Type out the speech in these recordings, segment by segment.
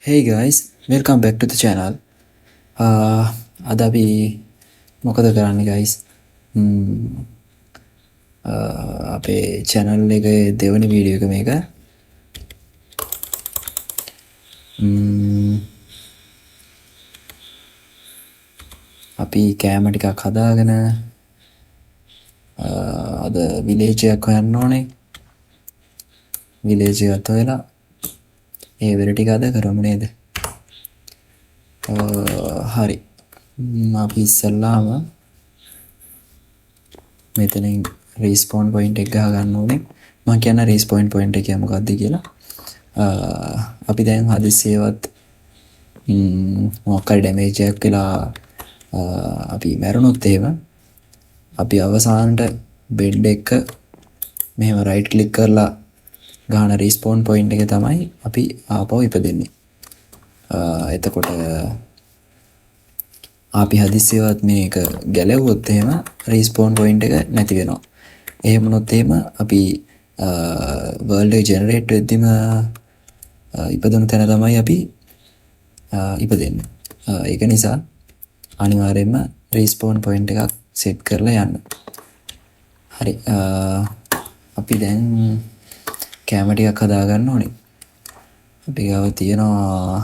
Hey guys, welcome back to the channel. අද අපි මොකද කරන්නේ guys? අපේ channel එකේ දෙවෙනි වීඩියෝ එක මේක. අපි කෑම ටිකක් හදාගෙන අද village එකක් හොයන්න ඕනේ. village එකත් හොයලා ඒ වෙර ටික අද කරමු නේද? හරි. අපි ඉස්සල්ලාම මෙතනින් respawn point එක ගහ ගන්න ඕනේ. මම කියන respawn point එක මොකක්ද කියලා. අපි දැන් හදිසියෙවත් මොකක් හරි damage එකක් වෙලා අපි මැරුණොත් එහෙම අපි අවසානට bed එක මෙහෙම right click කරලා ගහන respawn point එක තමයි අපි ආපහු ඉපදෙන්නේ. එතකොට අපි හදිසියෙවත් මේක ගැලවුවොත් එහෙම respawn point එක නැති වෙනවා. එහෙම වුණොත් එහෙම අපි world එක generate වෙද්දිම ඉපදුණු තැන තමයි අපි ඉපදෙන්නේ. ඒක නිසා අනිවාර්යයෙන්ම respawn point එකක් set කරලා යන්න. හරි. අපි දැන් කැම ටිකක් හදා ගන්න ඕනේ. අපි ගාව තියෙනවා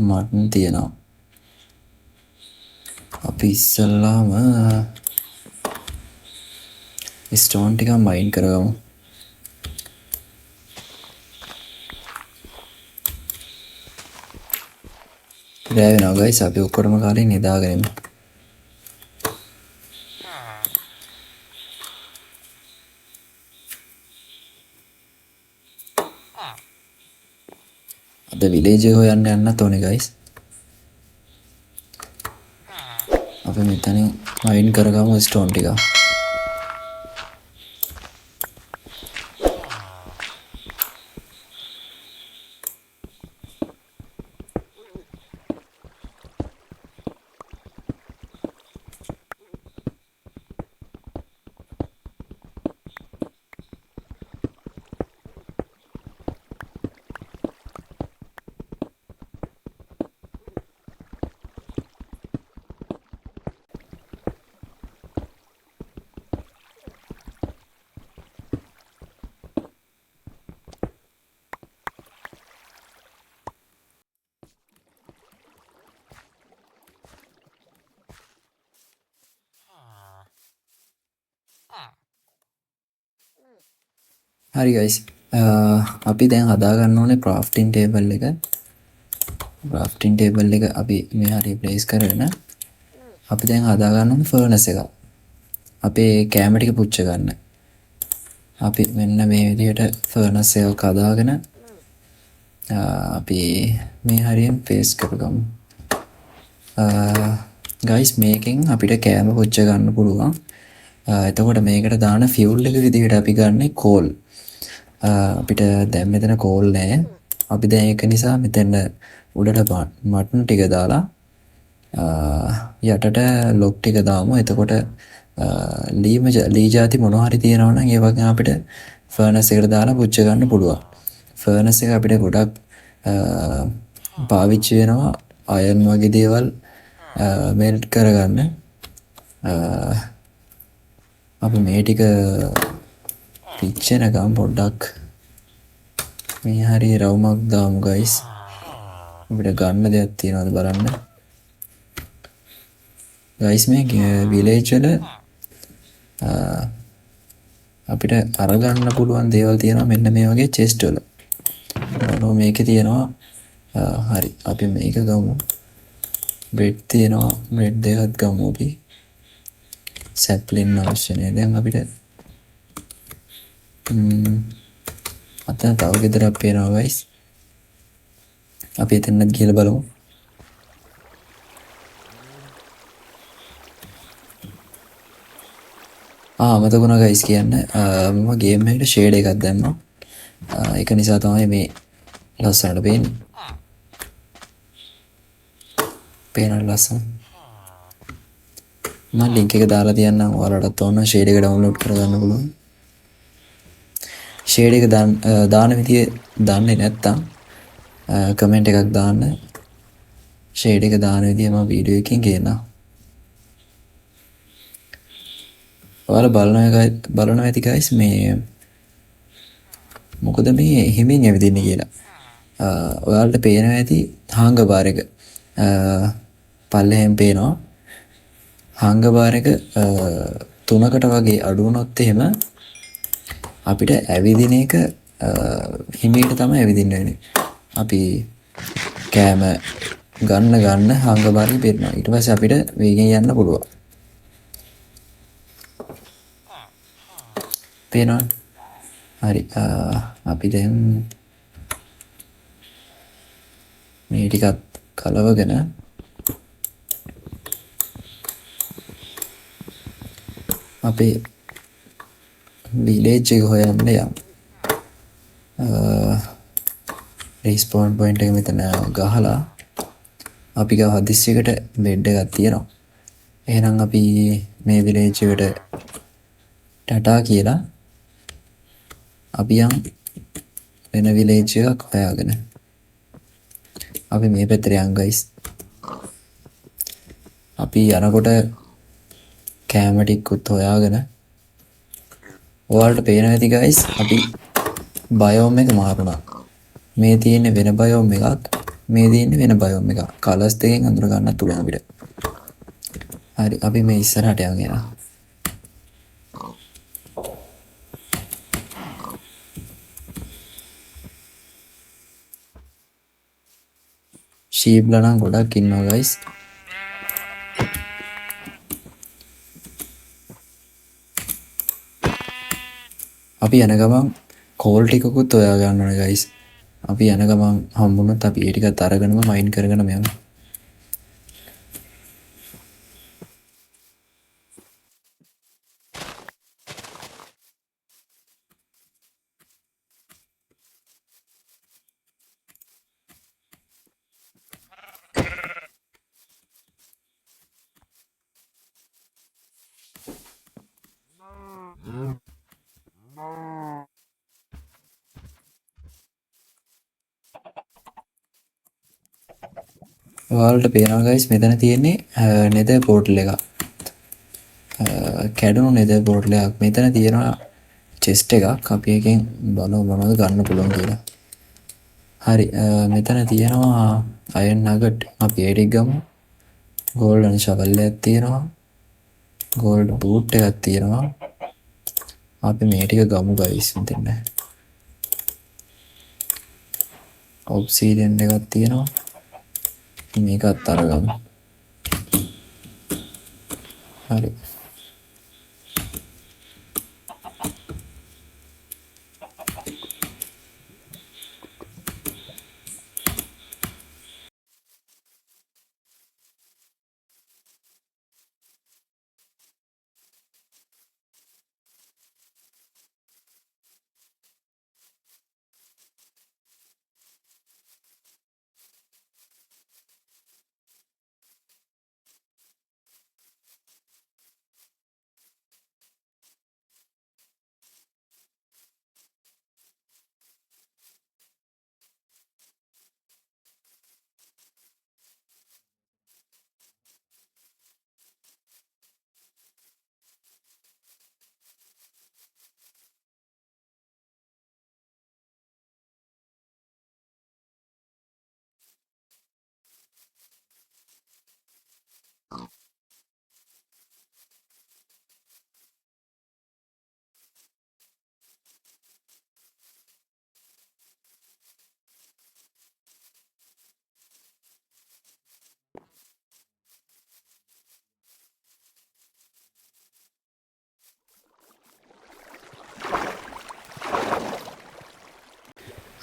මටන් තියෙනවා. අපි ඉස්සල්ලාම ස්ටෝන් ටිකක් මයින් කරගමු. රෑ වෙනවා ගයිස්. අපි ඔක්කොටම කාලේ නිදාගෙන ඉමු. අද විලේජ් එක හොයන්න යන්නත් ඕනේ ගයිස්. අපි මෙතනින් මයින් කරගමු ස්ටෝන් ටික. හරි ගයිස්. අපි දැන් හදාගන්න ඕනේ crafting table එක. crafting table එක අපි මේ හරිය place කරගෙන අපි දැන් හදාගන්න ඕනේ furnace එක. අපේ කැම ටික පුච්ච ගන්න. අපි මෙන්න මේ විදිහට furnace එකක් හදාගෙන අපි මේ හරියෙන් paste කරගමු. ගයිස් මේකෙන් අපිට කැම පුච්ච ගන්න පුළුවන්. එතකොට මේකට දාන fuel එක විදිහට අපි ගන්නේ coal. අපිට දැන් මෙතන කෝල් නෑ. අපි දැන් ඒක නිසා මෙතන උඩට මටන් ටික දාලා යටට ලොක් ටික දාමු. එතකොට ලී ಜಾති මොනවා හරි තියෙනවා නම් ඒවා ගැන අපිට ෆර්නස් එකට දාලා පුච්ච ගන්න පුළුවන්. ෆර්නස් එක අපිට ගොඩක් පාවිච්චි වෙනවා අයන් වගේ දේවල් මෙල්ට් කරගන්න. අපි මේ ටික පිච්චෙනකම් පොඩ්ඩක් මේ හරි රවුමක් දාමු ගයිස්. අපිට ගන්න දෙයක් තියෙනවද බලන්න. ගයිස් මේ විලේජ් වල අපිට අරගන්න පුළුවන් දේවල් තියෙනවා මෙන්න මේ වගේ චෙස්ට් වල. මේකේ තියෙනවා. හරි අපි මේක ගමු. බ්‍රෙඩ් තියෙනවා. බ්‍රෙඩ් දෙකක් ගමු අපි. සැප්ලින් අවශ්‍ය නෑ දැන් අපිට. අතන තව ගෙදරක් පේනවා ගයිස්. අපි එතනත් ගිහලා බලමු. මතක වුණා ගයිස් කියන්න මම ගේම් එකට ෂේඩ් එකක් දැම්මා. ඒක නිසා තමයි මේ ලස්සනට පේන්නේ. පේනවද ලස්සන? මම ලින්ක් එක දාලා තියන්නම්. ඔයාලටත් ඕන ෂේඩ් එක ඩවුන්ලෝඩ් කරගන්න පුළුවන්. ෂේඩ් එක දාන විදිය දන්නේ නැත්තම් කමෙන්ට් එකක් දාන්න. ෂේඩ් එක දාන විදිහ මම වීඩියෝ එකකින් ගේනවා. ඔයාලා බලනවා ඇති ගයිස් මේ මොකද මේ හිමින් ඇවිදින්නේ කියලා. ඔයාලට පේනවා ඇති හාංග බාර් එක. පල්ලෙහෙන් පේනවා හාංග බාර් එක 3කට වගේ අඩු වුණොත් එහෙම අපිට ඇවිදින එක හිමීට තමයි ඇවිදින්න වෙන්නේ. අපි කෑම ගන්න හාංග බාරේ පේනවා. ඊට පස්සේ අපිට වේගෙන් යන්න පුළුවන්. පේනවනේ. හරි අපි දැන් මේ ටිකත් කලවගෙන අපේ විලේජ් එක හොයන්න යමු. රිස්පෝන් පොයින්ට් එක මෙතන ගහලා අපි ගාව හදිස්සියකට බෙඩ් එකක් තියෙනවා. එහෙනම් අපි මේ විලේජ් එකට ටටා කියලා අපි යම් වෙන විලේජ් එකක් හොයාගෙන අපි මේ පැත්තට යන් ගයිස්. අපි යනකොට කෑම ටිකකුත් හොයාගෙන ඔයාලට පේනවා ඇති ගයිස් අපි බයෝම් එක මාරුණා. මේ තියෙන්නේ වෙන බයෝම් එකක්, මේ තියෙන්නේ වෙන බයෝම් එකක්. කලර්ස් දෙකෙන් අඳුර ගන්නත් පුළුවන් අපිට. හරි අපි මේ ඉස්සරහට යනවා. ෂීප්ලා නම් ගොඩක් ඉන්නවා ගයිස්. අපි යන ගමන් කෝල් ටිකකුත් හොයා ගන්න ඕනේ ගයිස්. අපි යන ගමන් හම්බුනොත් අපි ඒ ටිකත් අරගෙනම මයින් කරගෙන යමු. ඔයාලට පේනවා ගයිස් මෙතන තියෙන්නේ නෙදර් පෝර්ටල් එකක්. කැඩුණු නෙදර් පෝර්ටල් එකක්. මෙතන තියෙනවා චෙස්ට් එකක්. අපි එකෙන් බලමු මොනවද ගන්න පුළුවන් කියලා. හරි මෙතන තියෙනවා අයන් නගට්. අපි ඒ ටික ගමු. ගෝල්ඩන් ෂවල් එකක් තියෙනවා. ගෝල්ඩ් බූට් එකක් තියෙනවා. අපි මේ ටික ගමු ගයිස් මෙතන. ඔබ්සිඩියන් එකක් තියෙනවා. මේකත් අරගමු. හරි.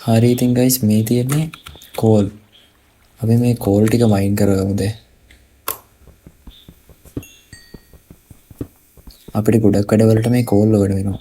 හරි ඉතින් ගයිස් මේ තියෙන්නේ කෝල්. අපි මේ කෝල් ටික මයින් කරගමුද? අපිට ගොඩක් වැඩවලට මේ කෝල් ඕන වෙනවා.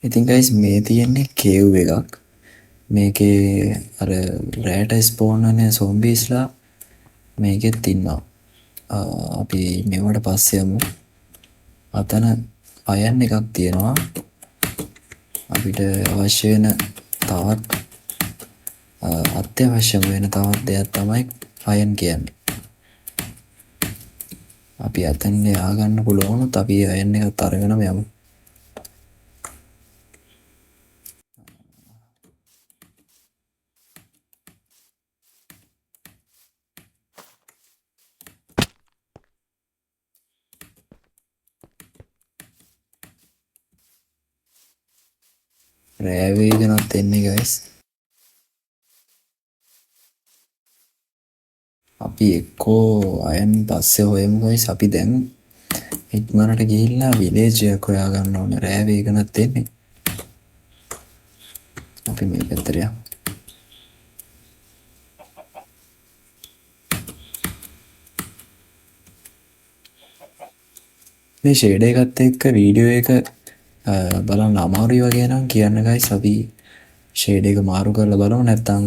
ඉතින් ගයිස් මේ තියෙන්නේ කේව් එකක්. මේකේ අර රෑට ස්පෝන් වෙන සොම්බීස්ලා මේකෙත් ඉන්නවා. අපි මේවට පස්සේ යමු. අතන අයන් එකක් තියෙනවා. අපිට අවශ්‍ය වෙන තවත් අත්‍යවශ්‍යම වෙන තවත් දෙයක් තමයි අයන් කියන්නේ. අපි අතන ය아가න්න පුළුවන් වුණොත් අපි අයන් එකත් අරගෙනම යමු. රෑ වේගෙනත් එන්නේ ගයිස්. අපි එක්කෝ අයන් පස්සේ හොයමු ගයිස්. අපි දැන් ඉක්මනට ගිහිල්ලා විලේජ් එකක් හොයාගන්න ඕනේ. රෑ වේගෙනත් එන්නේ. අපි මේ පැත්තට යමු. මේ ෂේඩ් එකත් එක්ක වීඩියෝ එක බලන්න අමාරුයි වගේ නම් කියන්න ගයිස්. අපි ෂේඩ් එක මාරු කරලා බලමු. නැත්නම්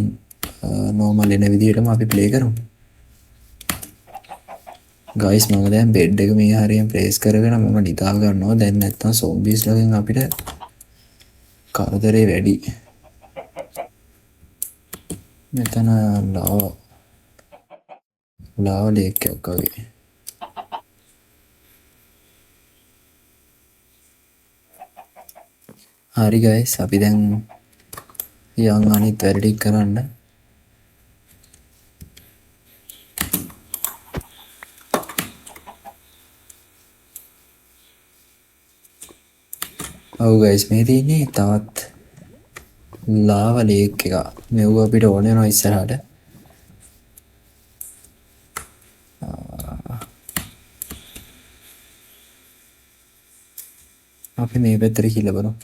නෝමල් එන විදිහටම අපි ප්ලේ කරමු. ගයිස් මම දැන් බෙඩ් එක මේ හරියෙන් ප්ලේස් කරගෙන මම නිදා ගන්නවා. දැන් නැත්තම් සෝම්බීස් ලගෙන් අපිට කරදරේ වැඩි. මෙතන ලාව ලේක් එකක් වගේ. හරි ගයිස් අපි දැන් යන් අනිත් වැඩ ටික කරන්න. ඔව් ගයිස් මේ තියෙන්නේ තවත් ලාව ලේක් එක. මේව අපිට ඕන වෙනවා ඉස්සරහට. අපි මේ පැත්තට කියලා බලමු.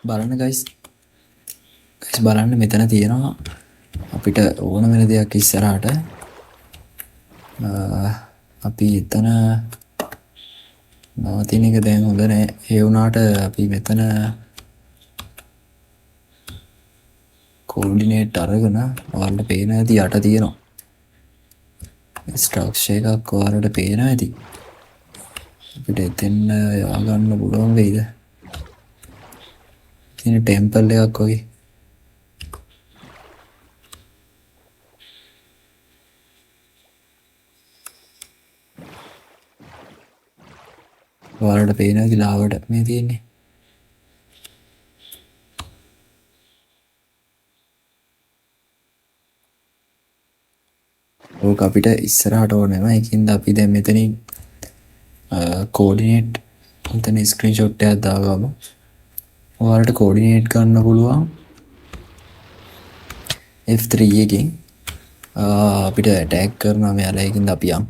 බලන්න ගයිස්. ගයිස් බලන්න මෙතන තියෙනවා අපිට ඕන වෙන දෙයක් ඉස්සරහට. අපි එතන නවතින එක දැන් හොඳ නෑ. ඒ වුණාට අපි මෙතන කෝඩිනේට් අරගෙන ඔයාලට පේන ඇති යට තියෙනවා. ස්ට්‍රක්චර් එකක් ඔයාලට පේන ඇති. අපිට එතෙන් ය아가න්න පුළුවන් වෙයිද? තියෙන ටෙම්පල් එකක් වගේ. ඔයාලට පේන ඇති ලාවට මේ තියෙන්නේ. ඕක අපිට ඉස්සරහට ඕන වෙනවා. ඒකින්ද අපි දැන් මෙතනින් කෝඩිනේට් මෙතන ස්ක්‍රීන්ෂොට් එකක් දාගමු. ඔයාලට කෝඩිනේට් ගන්න පුළුවන් F3 එකකින්. අපිට ඇටැක් කරනවා මෙයාලා. ඒකින්ද අපි යමු.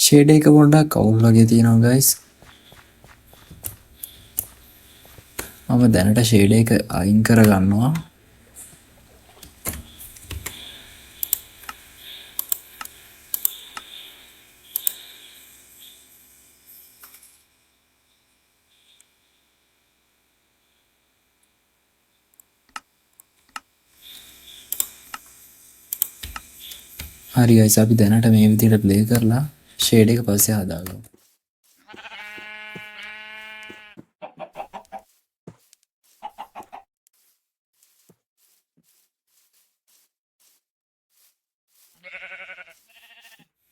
ෂේඩ් එක පොඩ්ඩක් කවුල් වගේ තියෙනවා ගයිස්. මම දැනට ෂේඩ් එක අයින් කරගන්නවා. හරි ගයිස්, අපි දැනට මේ විදිහට ප්ලේ කරලා ෂේඩ් එක පස්සේ හදාගමු.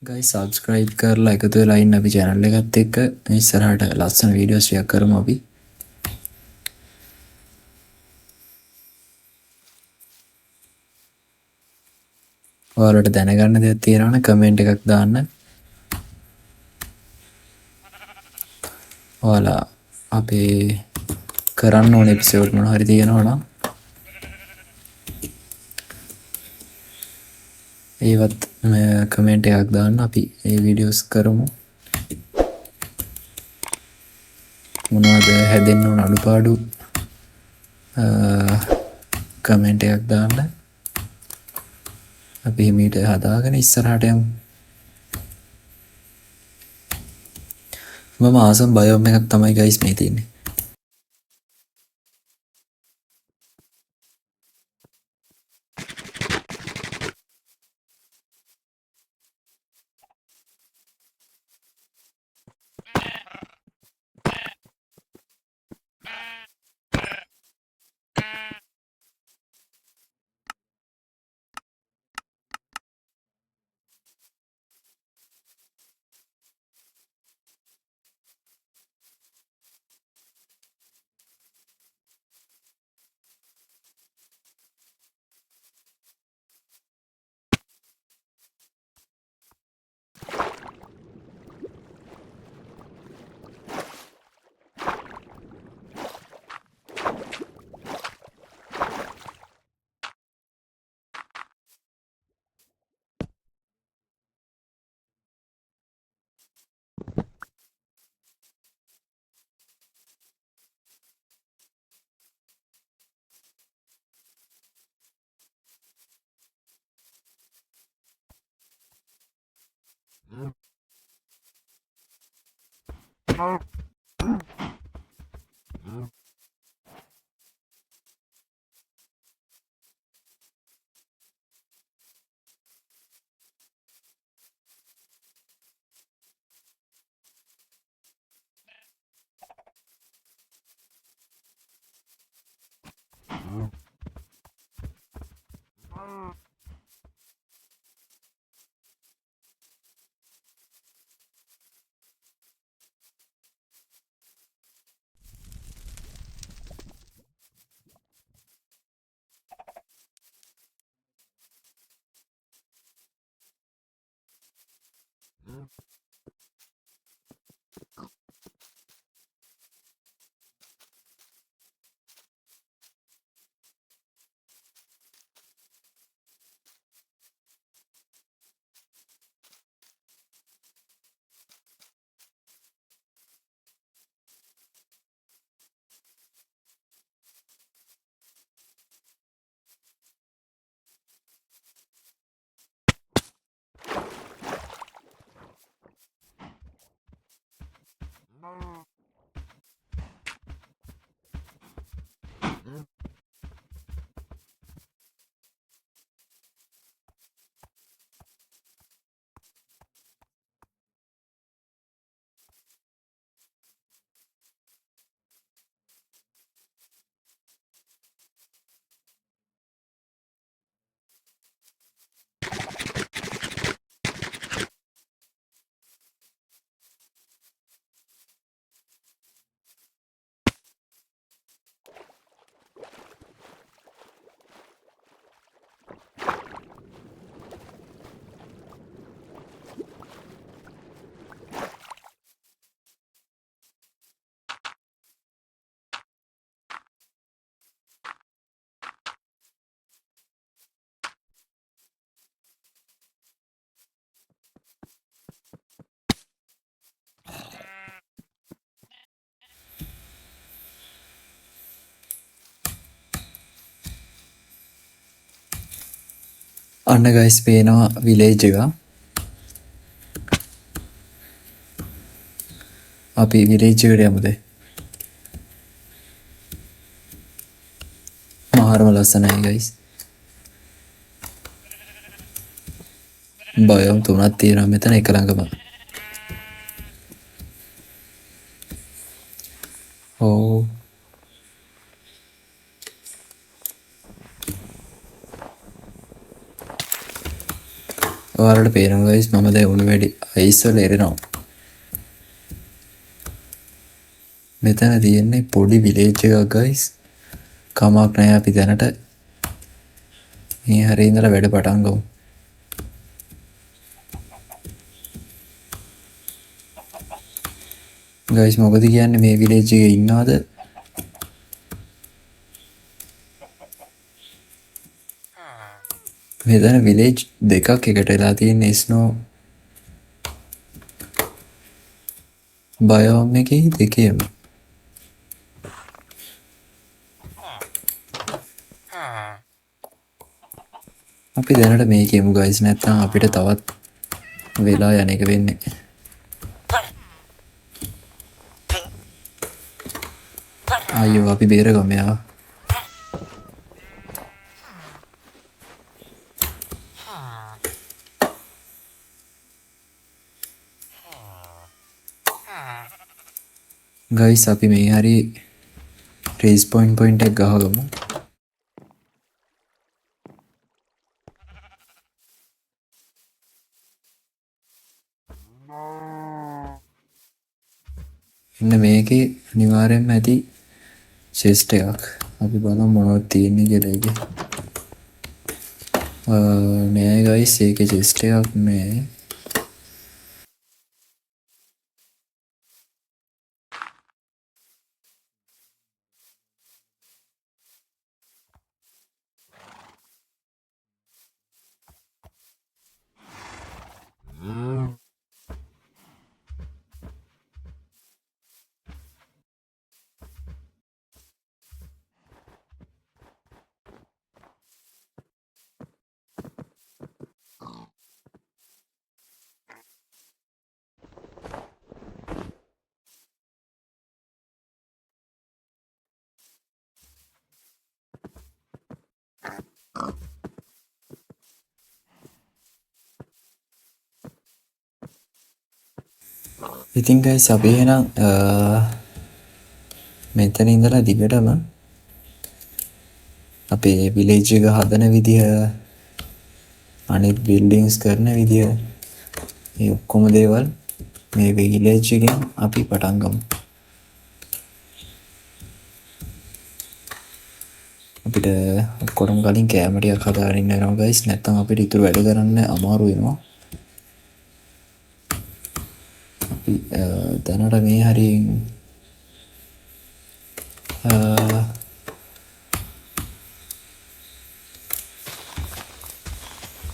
ගයිස් සබස්ක්‍රයිබ් කරලා එකතු වෙලා ඉන්න අපි channel එකත් එක්ක. ඉස්සරහට ලස්සන වීඩියෝස් ටිකක් කරමු අපි. ඔයාලට දැනගන්න දෙයක් තියෙනවා නම් කමෙන්ට් එකක් දාන්න. ඔයාලා අපේ කරන්න ඕන එපිසෝඩ් මොනවා හරි තියෙනවා නම් ඒවත් කමෙන්ට් එකක් දාන්න, අපි ඒ වීඩියෝස් කරමු. මොනවද හැදෙන්න ඕන අඩුපාඩු කමෙන්ට් එකක් දාන්න. අපි හිමීට හදාගෙන ඉස්සරහට යමු. මම ආසම් බයෝම් එකක් තමයි ගයිස් මේ තියෙන්නේ. අන්න ගයිස් පේනවා විලේජ් එක. අපි විලේජ් එකට යමුද? මාරම ලස්සනයි ගයිස්. බයෝම් තුනක් තියෙනවා මෙතන එක ළඟම. ඔව්. ඔයාලට පේනවා ගයිස් මම දැන් උණු වැඩි අයිස් වල එරෙනවා. මෙතන තියෙන්නේ පොඩි විලේජ් එකක් ගයිස්. කමක් නැහැ අපි දැනට මේ හරිය ඉඳලා වැඩ පටන් ගමු. ගයිස් මොකද කියන්නේ මේ විලේජ් එකේ ඉන්නවද? මෙතන විලේජ් දෙකක් එකට වෙලා තියෙන්නේ ස්නෝ බයෝම් එකේ දෙකේම. අපි දැනට මේකෙමු ගයිස් නැත්නම් අපිට තවත් වෙලා යන එක වෙන්නේ. අයියෝ අපි බේරගමු යා. ගයිස් අපි මේ හරි රේස් පොයින්ට් එක ගහගමු. ඉන්න මේකේ අනිවාර්යෙන්ම ඇති චෙස්ට් එකක්. අපි බලමු මොනවද තියෙන්නේ කියලා ඒකේ. නෑ ගයිස් ඒකේ චෙස්ට් එකක් නෑ. ඉතින් ගයිස් අපි එහෙනම් මෙතන ඉඳලා දිගටම අපේ විලේජ් එක හදන විදිහ අනිත් බිල්ඩින්ග්ස් කරන විදිහ මේ ඔක්කොම දේවල් මේ විලේජ් එකෙන් අපි පටන් ගමු. අපිට ඔක්කොම කලින් කැම ටිකක් හදාගෙන ඉන්න වෙනවා ගයිස් නැත්නම් අපිට ඉතුරු වැඩ කරන්න අමාරු වෙනවා. අපි දැනට මේ හරිය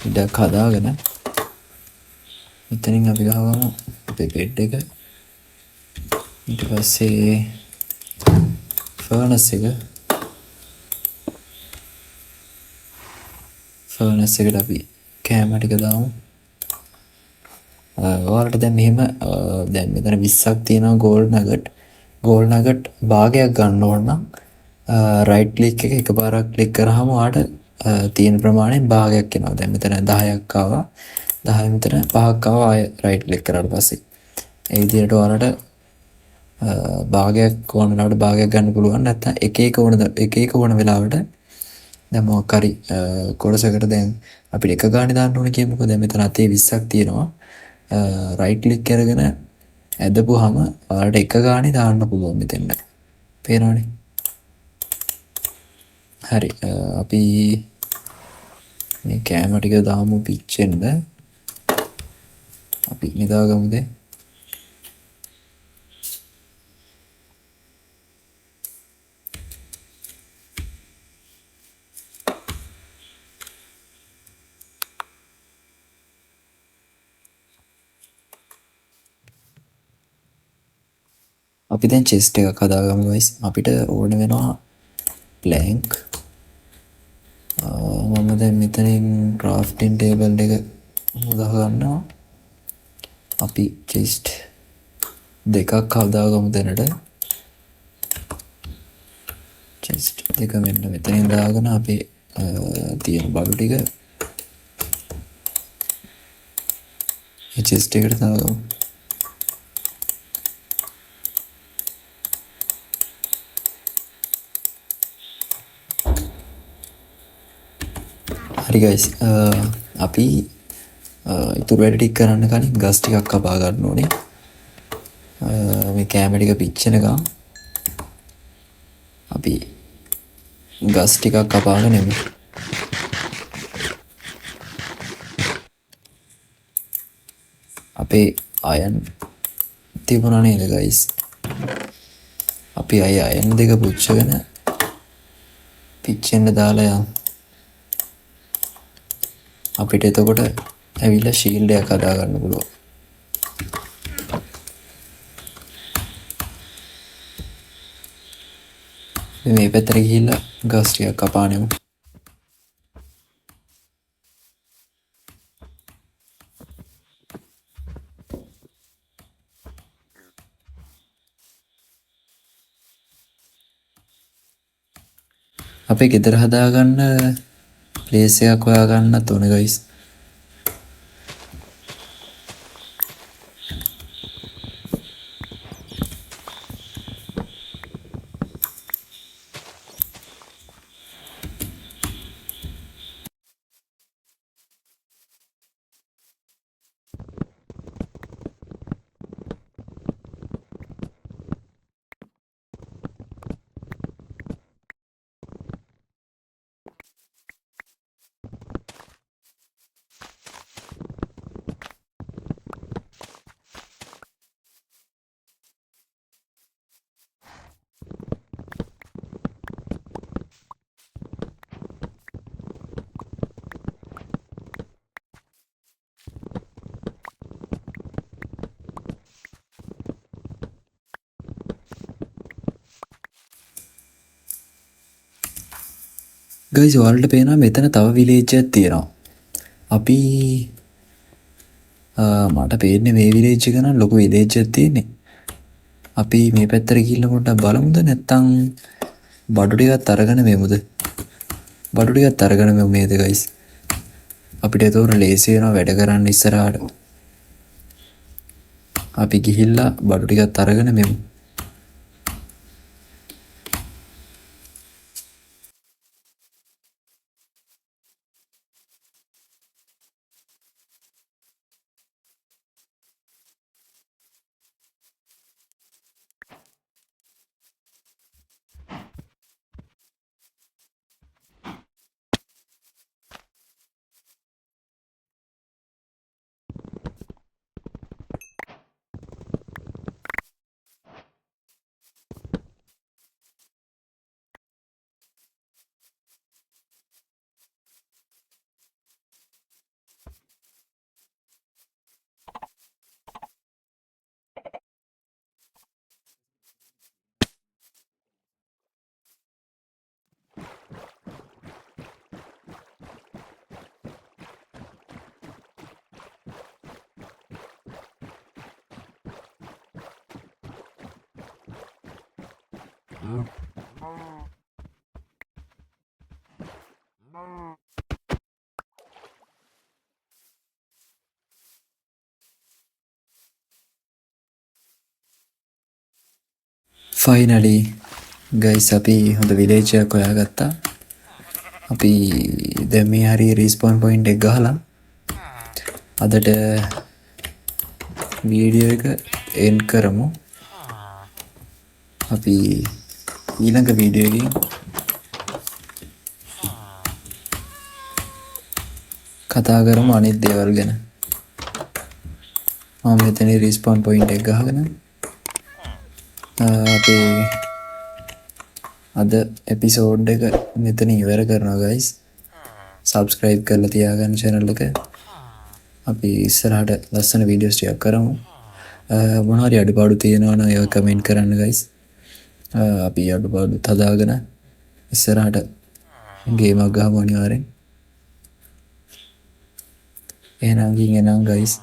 ඉඩක් හදාගෙන මෙතනින් අපි ගහගමු අපේ බෙඩ් එක. ඊට පස්සේ ෆර්නස් එකට අපි කෑම ටික දාමු. ඔයාලට දැන් මෙහෙම දැන් මෙතන 20ක් තියෙනවා ගෝල්ඩ් නගට් භාගයක් ගන්න ඕන නම් රයිට් ක්ලික් එක එකපාරක් ක්ලික් කරාම ඔයාලට තියෙන ප්‍රමාණයෙන් භාගයක් එනවා. දැන් මෙතන 10ක් ආවා. 10 මෙතන 5ක් ආවා. ආයෙ රයිට් ක්ලික් කරාට පස්සේ ඒ විදිහට ඔයාලට භාගයක් ඕන වෙලාවට භාගයක් ගන්න පුළුවන්. නැත්නම් එක එක ඕන වෙලාවට දැන් මොකක් හරි කොටසකට දැන් අපිට එක ගානේ දාන්න ඕනේ කියමුකෝ. දැන් මෙතන අතේ 20ක් තියෙනවා. රයිට් ක්ලික් කරගෙන ඇදපුවාම ඔයාලට එක ගානේ දාන්න පුළුවන් මෙතෙන්ට. පේනවනේ. හරි අපි මේ කෑම ටික දාමු පිච්චෙන්න. අපි නිදාගමුද? අපි දැන් චෙස්ට් එකක් හදාගමු guys. අපිට ඕන වෙනවා ප්ලැන්ක් මම දැන් මෙතනින් ක්‍රාෆ්ටින් ටේබල් එක උදා ගන්නවා. අපි චෙස්ට් දෙකක් හදාගමු දැනට. චෙස්ට් දෙක මෙන්න මෙතනින් දාගෙන අපි තියෙන බඩු ටික මේ චෙස්ට් එකට දාගමු. හරි ගයිස්, අපි ඉතුරු වැඩ ටික කරන්න කලින් ගස් ටිකක් කපා ගන්න ඕනේ. මේ කැම ටික පිච්චෙනකම් අපි ගස් ටිකක් කපාගෙන එමු. අපේ අයන් තිබුණා නේද ගයිස්? අපි අයන් දෙක පුච්චගෙන පිච්චෙන්න දාලා යමු. අපිට එතකොට ඇවිල්ලා ෂීල්ඩ් එකක් හදා ගන්න පුළුවන්. මේ පැත්තට ගිහිල්ලා ගස් ටිකක් කපානෙමු. අපේ ගෙදර හදාගන්න ප්ලේස් එකක් හොයාගන්නත් ඕනේ ගයිස්. ගයිස්, ඔයාලට පේනවා මෙතන තව විලේජ් එකක් තියෙනවා. අපි මට පේන්නේ මේ විලේජ් එක නම් ලොකු විලේජ් එකක් තියෙන්නේ. අපි මේ පැත්තට ගිහිල්ලා පොඩ්ඩක් බලමුද? නැත්තම් බඩු ටිකක් අරගෙන මෙමුද? බඩු ටිකක් අරගෙන මෙමු නේද ගයිස්? අපිට ඒක උර ලේසි වෙනවා වැඩ කරන්න ඉස්සරහට. අපි ගිහිල්ලා බඩු ටිකක් අරගෙන මෙමු. ෆයිනලි ගයිස්, අපි හොඳ විලේජ් එකක් හොයාගත්තා. අපි දැන් මේ හරිය රිස්පෝන් පොයින්ට් එක ගහලා අදට වීඩියෝ එක එන්ඩ් කරමු. අපි ඊළඟ වීඩියෝ එකකින් කතා කරමු අනිත් දේවල් ගැන. මම මෙතන රිස්පෝන් පොයින්ට් එක ගහගෙන අපේ අද එපිසෝඩ් එක මෙතන ඉවර කරනවා ගයිස්. සබ්ස්ක්‍රයිබ් කරලා තියාගන්න channel එක. අපි ඉස්සරහට ලස්සන වීඩියෝස් ටිකක් කරමු. මොනවා හරි අඩුපාඩු තියෙනවා නම් ඒවා කමෙන්ට් කරන්න ගයිස්. අපි අඩුපාඩුත් හදාගෙන ඉස්සරහට ගේමක් ගහමු අනිවාර්යෙන්. එහෙනම් ගිහින් එනවා ගයිස්.